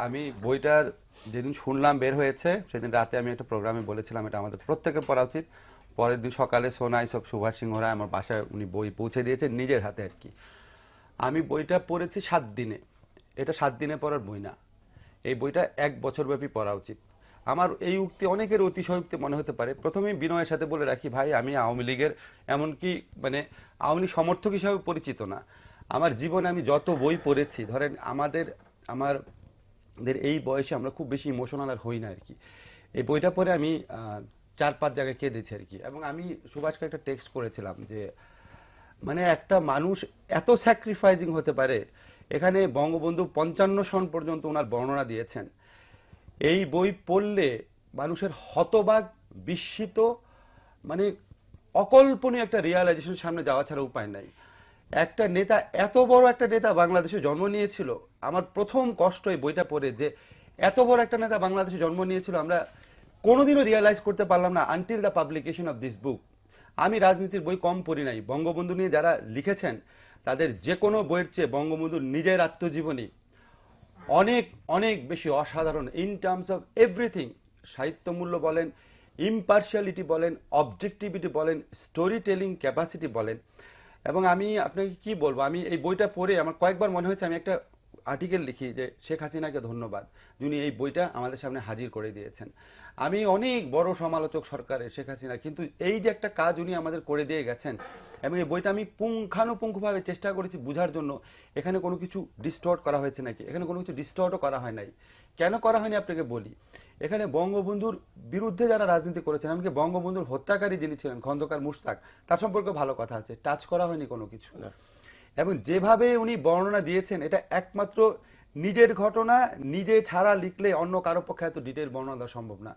আমি বইটার যেদিন শুনলাম বের হয়েছে সেদিন রাতে আমি একটা প্রোগ্রামে বলেছিলাম এটা আমাদের প্রত্যেকের পড়া উচিত। পরের দিন সকালে সোনা সব সুভাষ সিংহ রায় আমার বাসায় উনি বই পৌঁছে দিয়েছেন নিজের হাতে আর কি। আমি বইটা পড়েছি 7 দিনে। এটা 7 দিনে পড়ার বই না, এই বইটা 1 বছর ব্যাপী পড়া উচিত। আমার এই উক্তি অনেকের অতিশয়োক্তি মনে হতে পারে। প্রথমেই বিনয়ের সাথে বলে রাখি ভাই, আমি আওয়ামী লীগের এমনকি মানে আওয়ামী লীগ সমর্থক হিসাবে পরিচিত না। আমার জীবনে আমি যত বই পড়েছি, ধরেন আমাদের এই বয়সে আমরা খুব বেশি ইমোশনাল আর হই না আর কি। এই বইটা পড়ে আমি 4-5 জায়গায় কেঁদেছি আর কি। এবং আমি সুভাষকে একটা টেক্সট করেছিলাম যে মানে একটা মানুষ এত স্যাক্রিফাইজিং হতে পারে। এখানে বঙ্গবন্ধু 55 সন পর্যন্ত ওনার বর্ণনা দিয়েছেন। এই বই পড়লে মানুষের হতবাক, বিস্মিত, মানে অকল্পনীয় একটা রিয়ালাইজেশন সামনে যাওয়া ছাড়া উপায় নাই। একটা নেতা, এত বড় একটা নেতা বাংলাদেশে জন্ম নিয়েছিল। আমার প্রথম কষ্ট এই বইটা পড়ে যে এত বড় একটা নেতা বাংলাদেশে জন্ম নিয়েছিল, আমরা কোনোদিনও রিয়ালাইজ করতে পারলাম না until the publication of this book. আমি রাজনীতির বই কম পড়ি নাই, বঙ্গবন্ধু নিয়ে যারা লিখেছেন তাদের যে কোনো বইয়ের চেয়ে বঙ্গবন্ধুর নিজের আত্মজীবনী অনেক অনেক বেশি অসাধারণ ইন টার্মস অফ এভরিথিং। সাহিত্য মূল্য বলেন, ইম্পার্শিয়ালিটি বলেন, অবজেক্টিভিটি বলেন, স্টোরি টেলিং ক্যাপাসিটি বলেন। এবং আমি আপনাকে কি বলবো, আমি এই বইটা পড়ে আমার কয়েকবার মনে হয়েছে আমি একটা আর্টিকেল লিখি যে শেখ হাসিনাকে ধন্যবাদ, যিনি এই বইটা আমাদের সামনে হাজির করে দিয়েছেন। আমি অনেক বড় সমালোচক সরকারের শেখ হাসিনা, কিন্তু এই যে একটা কাজ উনি আমাদের করে দিয়ে গেছেন, এবং এই বইটা আমি পুঙ্খানুপুঙ্খভাবে চেষ্টা করেছি বোঝার জন্য এখানে কোনো কিছু ডিস্টর্ট করা হয়েছে নাকি। এখানে কোনো কিছু ডিস্টর্টও করা হয় নাই। কেন করা হয়নি আপনাকে বলি। এখানে বঙ্গবন্ধুর বিরুদ্ধে যারা রাজনীতি করেছেন, এমনকি বঙ্গবন্ধুর হত্যাকারী যিনি ছিলেন খন্দকার মুশতাক, তার সম্পর্কে ভালো কথা আছে, টাচ করা হয়নি কোনো কিছু। এবং যেভাবে উনি বর্ণনা দিয়েছেন এটা একমাত্র নিজের ঘটনা নিজে ছাড়া লিখলে অন্য কারো পক্ষে এত ডিটেইল বর্ণনা দেওয়া সম্ভব না।